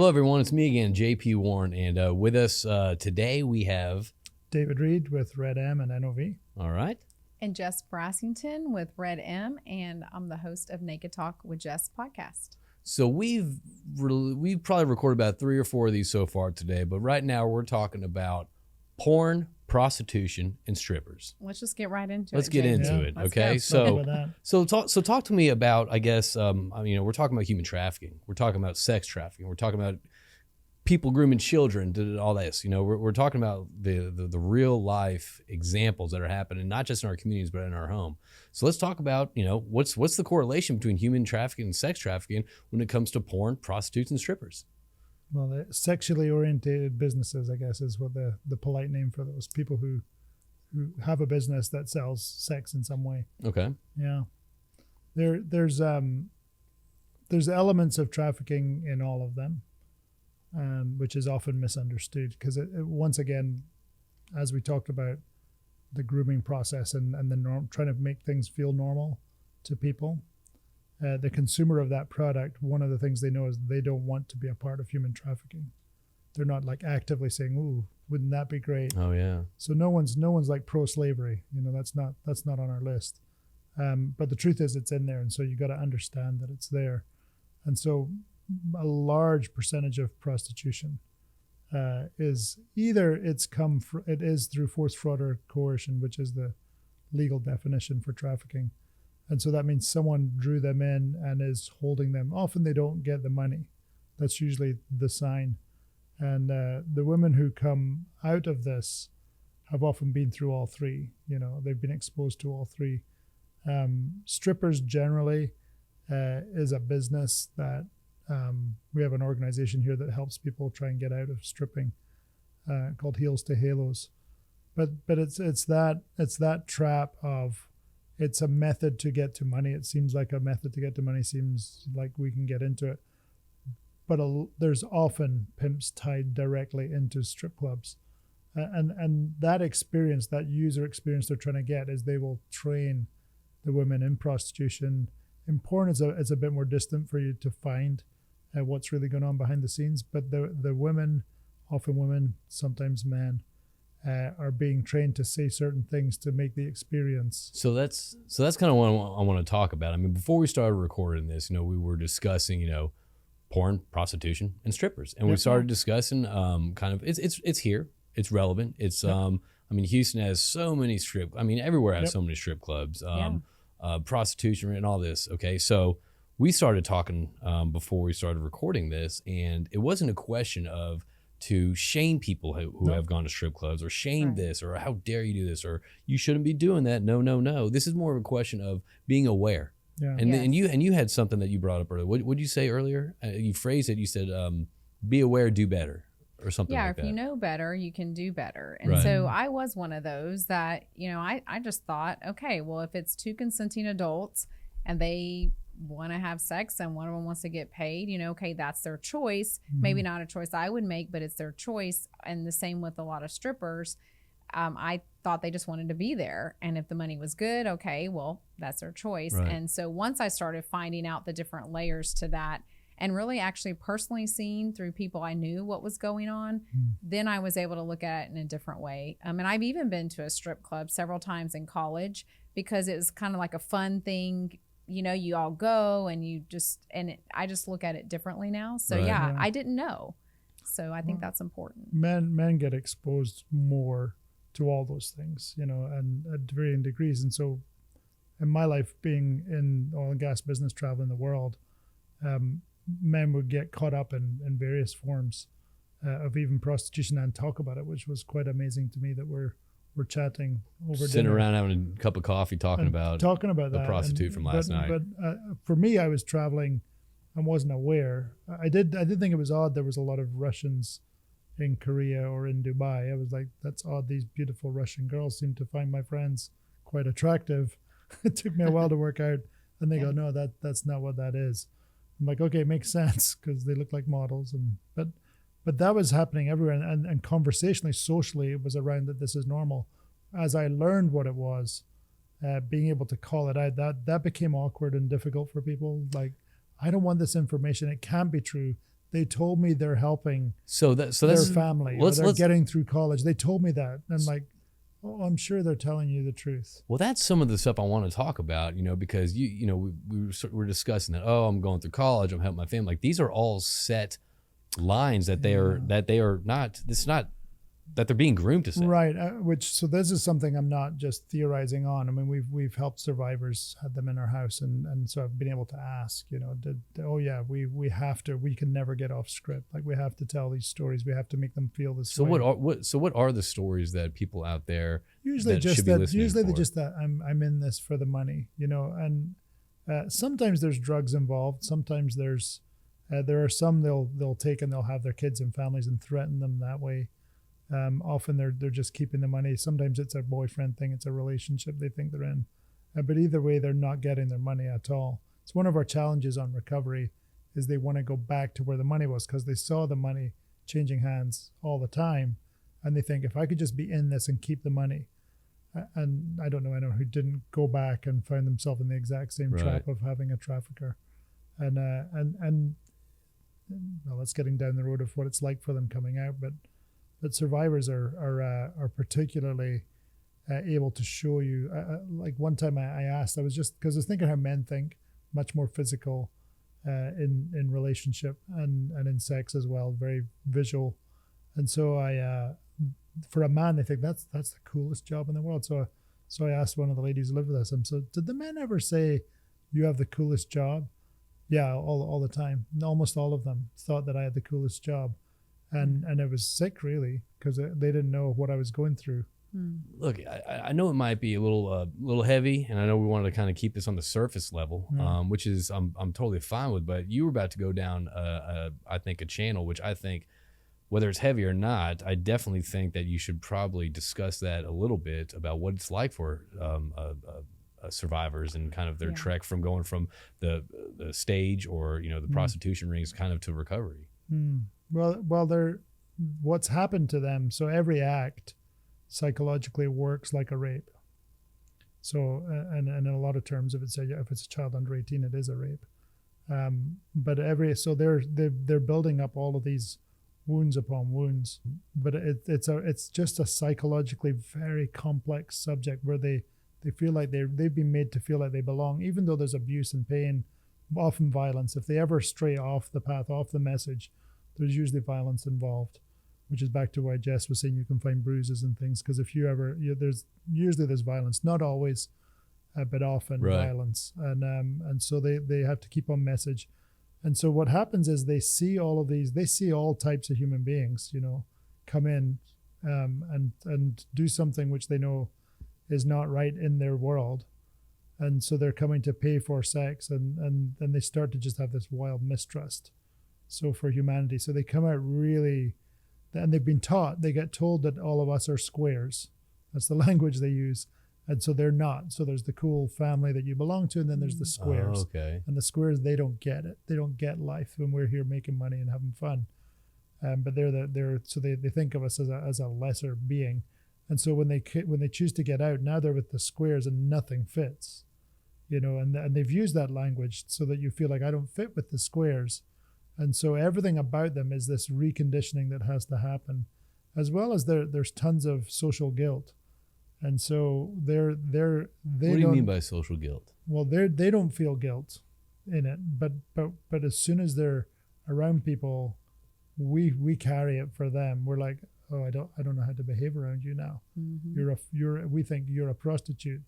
Hello, everyone. It's me again, JP Warren, and with us today we have David Reid with redM and NOV. All right. And Jess Brassington with redM, and I'm the host of Naked Talk with Jess podcast. So we've probably recorded about 3 or 4 of these so far today, but right now we're talking about porn, prostitution, and strippers. Let's just get right into it. Let's get into it, okay? So talk to me about, I guess, we're talking about human trafficking. We're talking about sex trafficking. We're talking about people grooming children, all this. We're talking about the real life examples that are happening, not just in our communities, but in our home. So let's talk about, what's the correlation between human trafficking and sex trafficking when it comes to porn, prostitutes, and strippers? Well, the sexually orientated businesses, I guess, is what the polite name for those people who have a business that sells sex in some way. Okay. Yeah. There's elements of trafficking in all of them, which is often misunderstood because once again, as we talked about the grooming process and the trying to make things feel normal to people, the consumer of that product, one of the things they know is they don't want to be a part of human trafficking. They're not like actively saying, "Ooh, wouldn't that be great?" Oh yeah. So no one's like pro-slavery. That's not on our list. But the truth is, it's in there, and so you got to understand that it's there. And so, a large percentage of prostitution is either it is through force, fraud, or coercion, which is the legal definition for trafficking. And so that means someone drew them in and is holding them. Often they don't get the money. That's usually the sign. And the women who come out of this have often been through all three. They've been exposed to all three. Strippers generally is a business that we have an organization here that helps people try and get out of stripping called Heels to Halos. But it's that trap of, it's a method to get to money. It seems like a method to get to money, seems like we can get into it. But there's often pimps tied directly into strip clubs. And that experience, that user experience they're trying to get, is they will train the women in prostitution. In porn, it's a bit more distant for you to find what's really going on behind the scenes. But the women, often women, sometimes men, are being trained to say certain things to make the experience. So that's kind of what I want to talk about. I mean, before we started recording this, we were discussing, porn, prostitution, and strippers, and we started discussing kind of it's here, it's relevant. It's Houston has so many everywhere has so many strip clubs, prostitution and all this. Okay, so we started talking before we started recording this, and it wasn't a question of to shame people who have gone to strip clubs, or shame this, or how dare you do this, or you shouldn't be doing that. No. This is more of a question of being aware. Yeah. And you had something that you brought up earlier. What did you say earlier? You phrased it. You said, "Be aware, do better," or something like that. Yeah, if you know better, you can do better. And so I was one of those that I just thought, okay, well, if it's 2 consenting adults and they want to have sex and one of them wants to get paid, okay, that's their choice. Maybe not a choice I would make, but it's their choice. And the same with a lot of strippers. I thought they just wanted to be there, and if the money was good, okay, well, that's their choice. And so once I started finding out the different layers to that, and really actually personally seeing through people I knew what was going on, then I was able to look at it in a different way. And I've even been to a strip club several times in college because it was kind of like a fun thing. You all go and I just look at it differently now. So I didn't know. So I think that's important. Men get exposed more to all those things, and at varying degrees. And so in my life, being in oil and gas business, traveling the world, men would get caught up in various forms of even prostitution and talk about it, which was quite amazing to me that we're chatting over sitting dinner, around having a cup of coffee talking about the that prostitute from last night. But for me, I was traveling and wasn't aware. I did think it was odd there was a lot of Russians in Korea or in Dubai. I was like, that's odd. These beautiful Russian girls seem to find my friends quite attractive. It took me a while to work out. And they go, no, that's not what that is. I'm like, okay, it makes sense because they look like models. But that was happening everywhere. And conversationally, socially, it was around that this is normal. As I learned what it was, being able to call it out, that became awkward and difficult for people. Like, I don't want this information. It can't be true. They told me they're helping so their family. Or they're let's getting through college. They told me that. And like, oh, I'm sure they're telling you the truth. Well, that's some of the stuff I want to talk about, because we're discussing that. Oh, I'm going through college. I'm helping my family. Like, these are all set lines that they are not. It's not that they're being groomed to say. Right. So this is something I'm not just theorizing on. I mean, we've helped survivors, had them in our house, and so I've been able to ask, we can never get off script. Like, we have to tell these stories. We have to make them feel this way. What are the stories that people out there usually should be listening usually for? they just that I'm in this for the money, and sometimes there's drugs involved. Sometimes there are some they'll take and they'll have their kids and families and threaten them that way. Often they're just keeping the money. Sometimes it's a boyfriend thing. It's a relationship they think they're in. But either way, they're not getting their money at all. It's one of our challenges on recovery is they want to go back to where the money was because they saw the money changing hands all the time. And they think, if I could just be in this and keep the money. And I don't know anyone who didn't go back and find themselves in the exact same trap of having a trafficker. And well, that's getting down the road of what it's like for them coming out. But survivors are particularly able to show you. Like one time I asked, I was thinking how men think, much more physical in relationship and in sex as well, very visual. And so for a man, they think that's the coolest job in the world. So I asked one of the ladies who lived with us, so did the men ever say you have the coolest job? Yeah, all the time. Almost all of them thought that I had the coolest job. And it was sick, really, because they didn't know what I was going through. Look, I know it might be a little heavy, and I know we wanted to kind of keep this on the surface level, which is I'm totally fine with. But you were about to go down, I think, a channel, which I think, whether it's heavy or not, I definitely think that you should probably discuss that a little bit about what it's like for survivors and kind of their trek from going from the stage or the prostitution rings kind of to recovery. Well, what's happened to them? So every act psychologically works like a rape. So, and in a lot of terms, if it's a child under 18, it is a rape. But they're building up all of these wounds upon wounds. But it's just a psychologically very complex subject where they feel like they've been made to feel like they belong, even though there's abuse and pain, often violence. If they ever stray off the path, off the message, there's usually violence involved, which is back to why Jess was saying you can find bruises and things, because if there's violence, not always, but often violence, and so they have to keep on message. And so what happens is they see all types of human beings, come in and do something which they know is not right in their world. And so they're coming to pay for sex, and they start to just have this wild mistrust. So for humanity, so they come out really, and they've been taught, they get told that all of us are squares. That's the language they use. And so they're not. So there's the cool family that you belong to, and then there's the squares. Oh, okay. And the squares, they don't get it. They don't get life when we're here making money and having fun. But they think of us as a lesser being. And so when they choose to get out, now they're with the squares and nothing fits. And they've used that language so that you feel like I don't fit with the squares. And so everything about them is this reconditioning that has to happen, as well as there's tons of social guilt. And so they What do you mean by social guilt? Well, they don't feel guilt in it, but as soon as they're around people, we carry it for them. We're like, oh, I don't know how to behave around you now. Mm-hmm. We think you're a prostitute,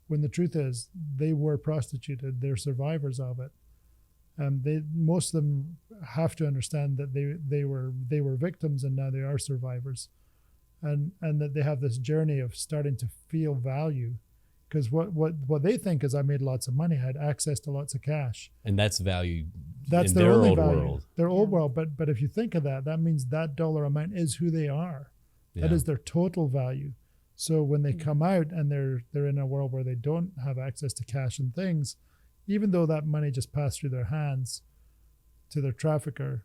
when the truth is they were prostituted. They're survivors of it. Most of them have to understand that they were victims and now they are survivors, and that they have this journey of starting to feel value, because what they think is I made lots of money, I had access to lots of cash, and that's value. That's in their only old value. World. Their old world. But if you think of that means that dollar amount is who they are. That is their total value. So when they come out and they're in a world where they don't have access to cash and things, even though that money just passed through their hands to their trafficker,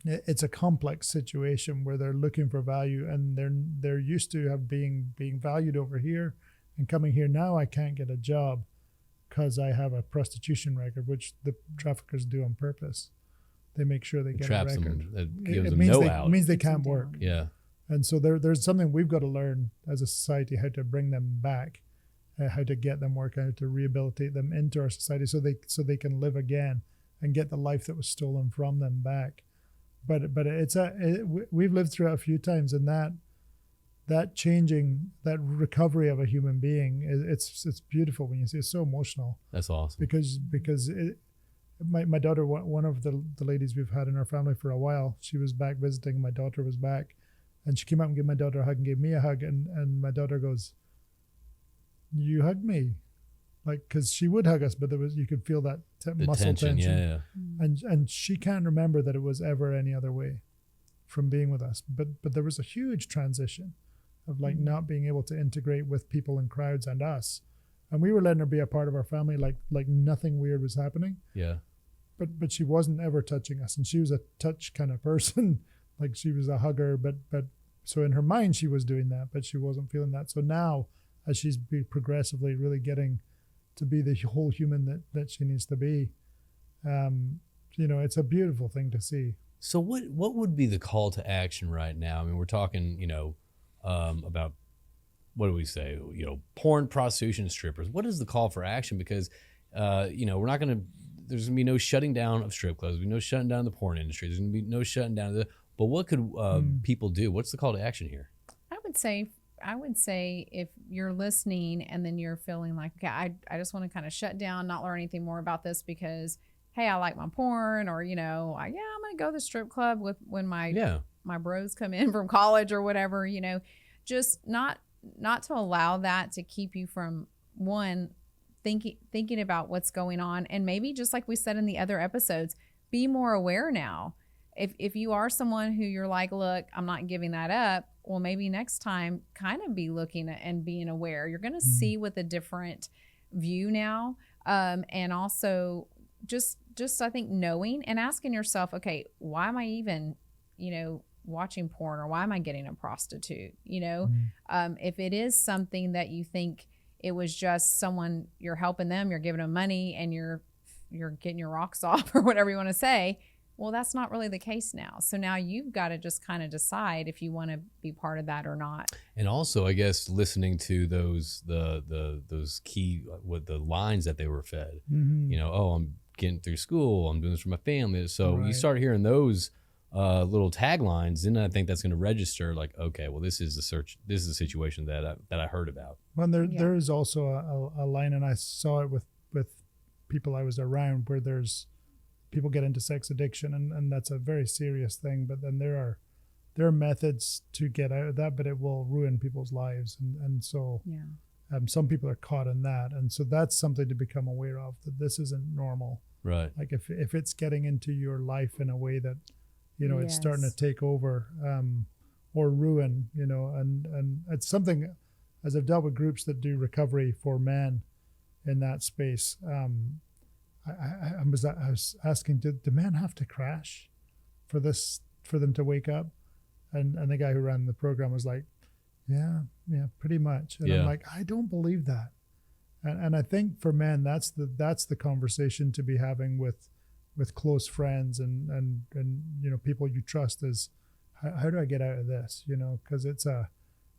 it's a complex situation where they're looking for value, and they're used to have being valued over here, and coming here now I can't get a job because I have a prostitution record, which the traffickers do on purpose. they make sure they get a traps record. them. That gives them means no they, out. It means they Keeps them can't work. down. Yeah. And so there's something we've got to learn as a society, how to bring them back, how to get them work, how to rehabilitate them into our society so they can live again and get the life that was stolen from them back. But we've lived through it a few times, and that changing, that recovery of a human being, it's beautiful when you see it. It's so emotional. That's awesome. Because my daughter, one of the ladies we've had in our family for a while, she was back visiting. My daughter was back, and she came up and gave my daughter a hug and gave me a hug, and my daughter goes, "You hugged me," like, because she would hug us, but you could feel that muscle tension. Yeah. And she can't remember that it was ever any other way from being with us. But there was a huge transition of like not being able to integrate with people in crowds and us. And we were letting her be a part of our family, like nothing weird was happening. Yeah. But she wasn't ever touching us, and she was a touch kind of person. Like, she was a hugger, but so in her mind she was doing that, but she wasn't feeling that. So now, as she's progressively really getting to be the whole human that she needs to be, it's a beautiful thing to see. So what would be the call to action right now? I mean, we're talking, about, what do we say? Porn, prostitution, strippers. What is the call for action? Because, we're not going to, there's going to be no shutting down of strip clubs. There's going to be no shutting down the porn industry. There's going to be no shutting down but what could people do? What's the call to action here? I would say if you're listening and then you're feeling like, okay, I just want to kind of shut down, not learn anything more about this because, hey, I like my porn, or, I'm going to go to the strip club when my bros come in from college or whatever, just not to allow that to keep you from, one, thinking about what's going on. And maybe just like we said in the other episodes, be more aware now. If you are someone who you're like, look, I'm not giving that up, well, maybe next time kind of be looking at and being aware. You're going to see with a different view now. And also just I think knowing and asking yourself, okay, why am I even, watching porn, or why am I getting a prostitute? If it is something that you think it was just someone, you're helping them, you're giving them money, and you're getting your rocks off or whatever you want to say, well, that's not really the case now. So now you've got to just kind of decide if you want to be part of that or not. And also, I guess, listening to those key with the lines that they were fed. Mm-hmm. I'm getting through school, I'm doing this for my family. So you start hearing those little taglines, then I think that's going to register like, okay, well, this is the situation that I heard about. Well, there is also a line, and I saw it with people I was around, where there's people get into sex addiction, and that's a very serious thing. But then there are methods to get out of that, but it will ruin people's lives, and so some people are caught in that, and so that's something to become aware of, that this isn't normal. Right. Like if it's getting into your life in a way that it's starting to take over or ruin, and it's something, as I've dealt with groups that do recovery for men in that space. I was asking, do men have to crash for them to wake up? And the guy who ran the program was like, yeah, pretty much. And I'm like, I don't believe that. And I think for men, that's the conversation to be having with close friends and people you trust, is how do I get out of this? Because it's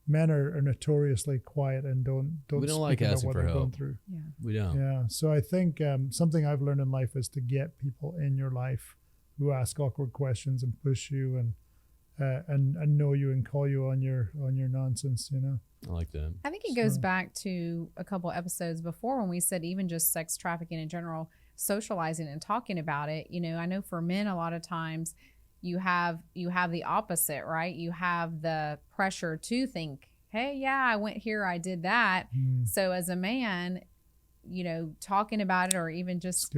men are notoriously quiet and don't we don't like asking for help. Going through. Yeah, we don't. Yeah, so I think something I've learned in life is to get people in your life who ask awkward questions and push you and know you and call you on your nonsense. I like that. I think it goes back to a couple episodes before when we said even just sex trafficking in general, socializing and talking about it. I know for men a lot of times you have the opposite, right? You have the pressure to think, hey, I went here, I did that. So as a man, talking about it, or even just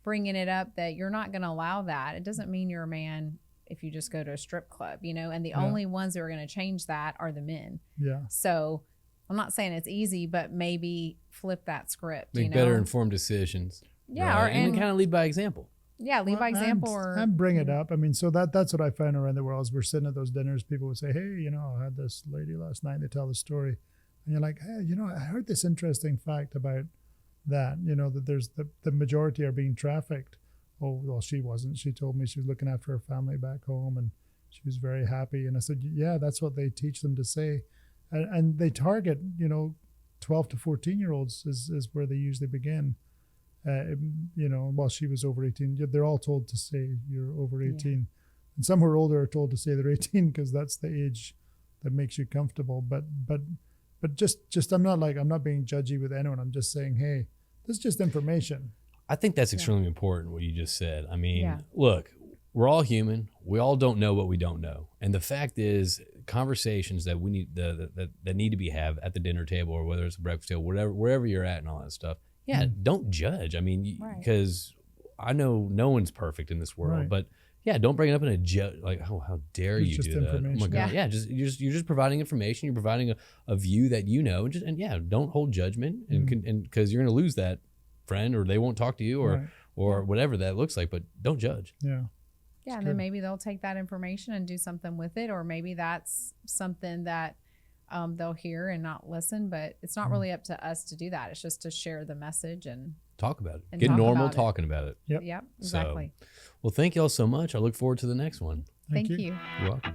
bringing it up, that you're not going to allow that. It doesn't mean you're a man if you just go to a strip club, and the only ones that are going to change that are the men. Yeah. So I'm not saying it's easy, but maybe flip that script. Make better informed decisions. Yeah. Right? And kind of lead by example. Yeah, lead by example, and bring it up. I mean, so that's what I found around the world. As we're sitting at those dinners, people would say, hey, I had this lady last night, and they tell the story. And you're like, hey, I heard this interesting fact about that, that there's the majority are being trafficked oh, well, she wasn't. She told me she was looking after her family back home and she was very happy. And I said, yeah, that's what they teach them to say. And they target, 12 to 14-year-olds is where they usually begin. While she was over 18, they're all told to say you're over 18. Yeah. And some who are older are told to say they're 18 because that's the age that makes you comfortable. But just I'm not being judgy with anyone. I'm just saying, hey, this is just information. I think that's extremely important what you just said. I mean, look, we're all human. We all don't know what we don't know. And the fact is, conversations that we need that need to be had at the dinner table, or whether it's a breakfast table, wherever you're at and all that stuff. Yeah, don't judge. I mean, because I know no one's perfect in this world, but yeah, don't bring it up in a judge like, oh, how dare you do that? Oh my God, you're just providing information. You're providing a view that and don't hold judgment, and because you're going to lose that friend, or they won't talk to you, or whatever that looks like. But don't judge. Yeah. Yeah, and then maybe they'll take that information and do something with it, or maybe that's something that they'll hear and not listen. But it's not really up to us to do that. It's just to share the message and talk about it. Get normal talking about it. Yep, exactly. Well, thank you all so much. I look forward to the next one. Thank you. You're welcome.